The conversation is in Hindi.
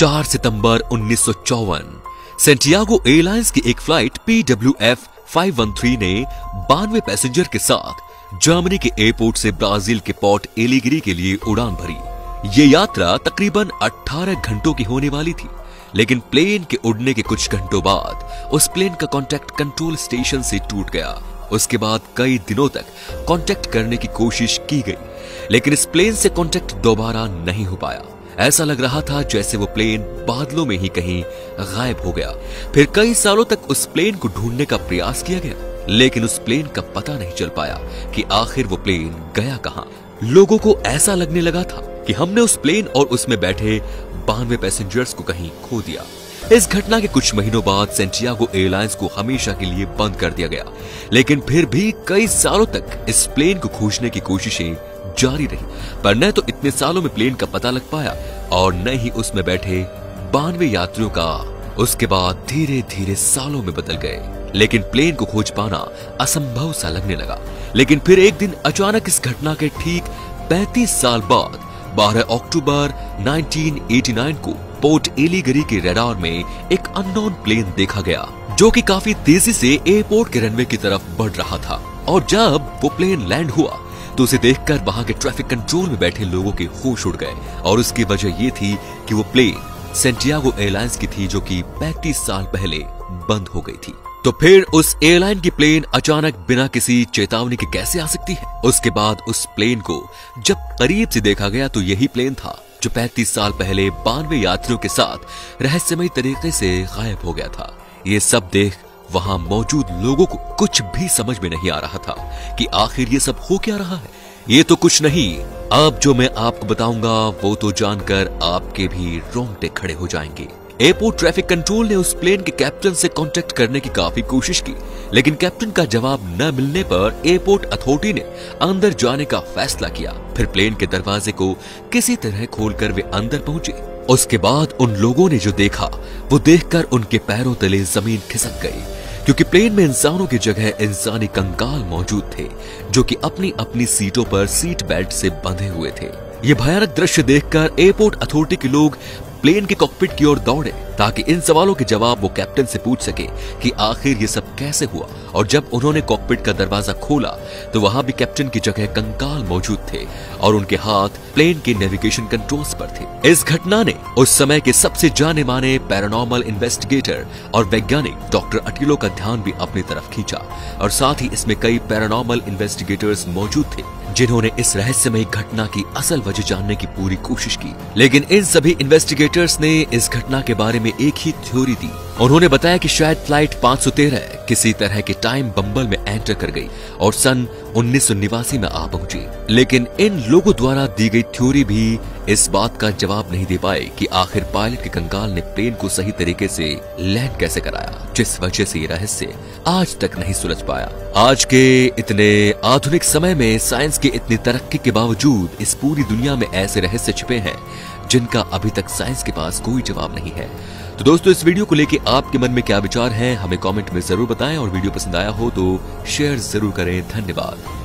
4 सितंबर 1954 सैंटियागो एयरलाइंस की एक फ्लाइट PWF 513 ने 92 पैसेंजर के साथ जर्मनी के एयरपोर्ट से ब्राजील के पोर्ट एलिगरी के लिए उड़ान भरी। ये यात्रा तकरीबन 18 घंटों की होने वाली थी, लेकिन प्लेन के उड़ने के कुछ घंटों बाद उस प्लेन का कांटेक्ट कंट्रोल स्टेशन से टूट गया। उसके बाद कई दिनों तक कांटेक्ट करने की कोशिश की गई, लेकिन इस प्लेन से कांटेक्ट दोबारा नहीं हो पाया। ऐसा लग रहा था जैसे वो प्लेन बादलों में ही कहीं गायब हो गया। फिर कई सालों तक उस प्लेन को ढूंढने का प्रयास किया गया, लेकिन उस प्लेन का पता नहीं चल पाया कि आखिर वो प्लेन गया कहां। लोगों को ऐसा लगने लगा था कि हमने उस प्लेन और उसमें बैठे 92 पैसेंजर्स को कहीं खो दिया। इस घटना के कुछ महीनों बाद सैंटियागो एयरलाइंस को हमेशा के लिए बंद कर दिया गया, लेकिन फिर भी कई सालों तक इस प्लेन को खोजने की कोशिशें जारी रही, पर न तो इतने सालों में प्लेन का पता लग पाया और न ही उसमें बैठे 92 यात्रियों का। उसके बाद धीरे धीरे सालों में बदल गए, लेकिन प्लेन को खोज पाना असंभव सा लगने लगा। लेकिन फिर एक दिन अचानक इस घटना के ठीक 35 साल बाद 12 अक्टूबर 1989 को पोर्ट एलिगरी के रडार में एक अननोन प्लेन देखा गया, जो कि काफी तेजी से एयरपोर्ट के रनवे की तरफ बढ़ रहा था। और जब वो प्लेन लैंड हुआ तो उसे देखकर वहां के ट्रैफिक कंट्रोल में बैठे लोगों के होश उड़ गए, और उसकी वजह ये थी कि वो प्लेन सैंटियागो एयरलाइंस की थी, जो कि 35 साल पहले बंद हो गई थी। तो फिर उस एयरलाइन की प्लेन अचानक बिना किसी चेतावनी के कैसे आ सकती है? उसके बाद उस प्लेन को जब करीब से देखा गया तो यही प्लेन था जो 35 साल पहले 92 यात्रियों के साथ रहस्यमयी तरीके से गायब हो गया था। ये सब देख वहां मौजूद लोगों को कुछ भी समझ में नहीं आ रहा था कि आखिर ये सब हो क्या रहा है। ये तो कुछ नहीं, अब जो मैं आपको बताऊंगा वो तो जानकर आपके भी रोंगटे खड़े हो जाएंगे। एयरपोर्ट ट्रैफिक कंट्रोल ने उस प्लेन के कैप्टन से कांटेक्ट करने की काफी कोशिश की, लेकिन कैप्टन का जवाब न मिलने पर एयरपोर्ट अथॉरिटी ने अंदर जाने का फैसला किया। फिर प्लेन के दरवाजे को किसी तरह खोलकर वे अंदर पहुंचे। उसके बाद उन लोगों ने जो देखा वो देखकर उनके पैरों तले जमीन खिसक गई, क्योंकि प्लेन में इंसानों की जगह इंसानी कंकाल मौजूद थे, जो कि अपनी अपनी सीटों पर सीट बेल्ट से बंधे हुए थे। ये भयानक दृश्य देखकर एयरपोर्ट अथॉरिटी के लोग प्लेन के कॉकपिट की ओर दौड़े, ताकि इन सवालों के जवाब वो कैप्टन से पूछ सके कि आखिर ये सब कैसे हुआ। और जब उन्होंने कॉकपिट का दरवाजा खोला तो वहां भी कैप्टन की जगह कंकाल मौजूद थे, और उनके हाथ प्लेन के नेविगेशन कंट्रोल्स पर थे। इस घटना ने उस समय के सबसे जाने माने पैरानॉर्मल इन्वेस्टिगेटर और वैज्ञानिक डॉक्टर अटिलो का ध्यान भी अपनी तरफ खींचा, और साथ ही इसमें कई पैरानॉर्मल इन्वेस्टिगेटर्स मौजूद थे जिन्होंने इस रहस्यमयी घटना की असल वजह जानने की पूरी कोशिश की। लेकिन इन सभी इन्वेस्टिगेटर्स ने इस घटना के बारे में एक ही थ्योरी दी। उन्होंने बताया कि शायद फ्लाइट 513 किसी तरह के टाइम बम्बल में एंटर कर गई और सन 1989 में आ पहुंची। लेकिन इन लोगों द्वारा दी गई थ्योरी भी इस बात का जवाब नहीं दे पाए कि आखिर पायलट के कंकाल ने प्लेन को सही तरीके से लैंड कैसे कराया, जिस वजह से ये रहस्य आज तक नहीं सुलझ पाया। आज के इतने आधुनिक समय में साइंस की इतनी तरक्की के बावजूद इस पूरी दुनिया में ऐसे रहस्य छिपे हैं जिनका अभी तक साइंस के पास कोई जवाब नहीं है। तो दोस्तों, इस वीडियो को लेके आपके मन में क्या विचार हैं हमें कमेंट में जरूर बताएं, और वीडियो पसंद आया हो तो शेयर जरूर करें। धन्यवाद।